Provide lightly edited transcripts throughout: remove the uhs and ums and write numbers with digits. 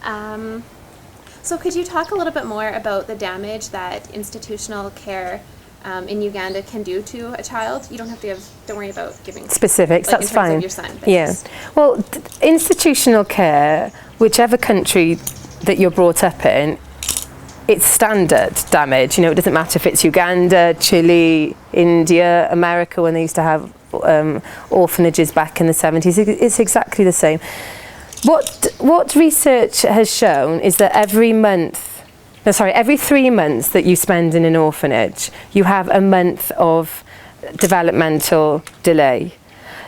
So could you talk a little bit more about the damage that institutional care in Uganda can do to a child? You don't have to don't worry about giving specifics, like, that's in terms fine. Of your son, Yeah. Well, institutional care, whichever country that you're brought up in, it's standard damage. You know, it doesn't matter if it's Uganda, Chile, India, America, when they used to have orphanages back in the 70s. It's exactly the same. What research has shown is that every 3 months that you spend in an orphanage, you have a month of developmental delay.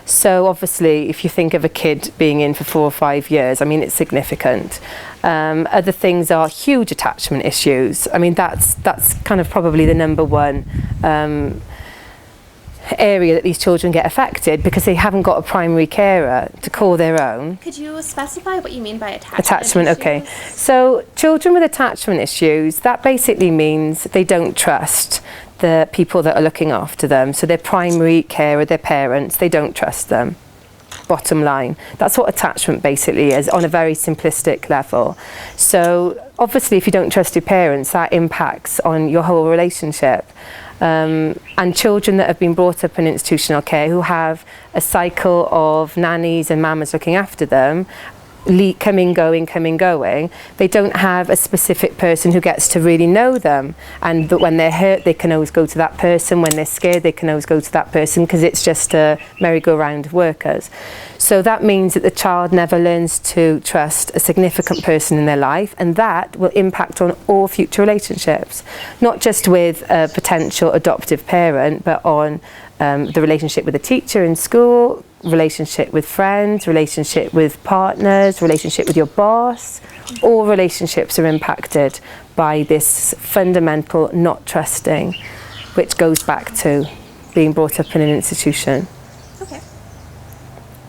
So obviously, if you think of a kid being in for 4 or 5 years, I mean, it's significant. Other things are huge attachment issues. I mean, that's kind of probably the number one area that these children get affected, because they haven't got a primary carer to call their own. Could you specify what you mean by attachment issues? Okay. So children with attachment issues, that basically means they don't trust the people that are looking after them. So their primary carer, their parents, they don't trust them. Bottom line. That's what attachment basically is on a very simplistic level. So obviously if you don't trust your parents, that impacts on your whole relationship. And children that have been brought up in institutional care, who have a cycle of nannies and mamas looking after them, coming, going, they don't have a specific person who gets to really know them. And that when they're hurt, they can always go to that person. When they're scared, they can always go to that person, because it's just a merry-go-round of workers. So that means that the child never learns to trust a significant person in their life, and that will impact on all future relationships, not just with a potential adoptive parent, but on the relationship with a teacher in school, relationship with friends, relationship with partners, relationship with your boss. All relationships are impacted by this fundamental not trusting, which goes back to being brought up in an institution. Okay.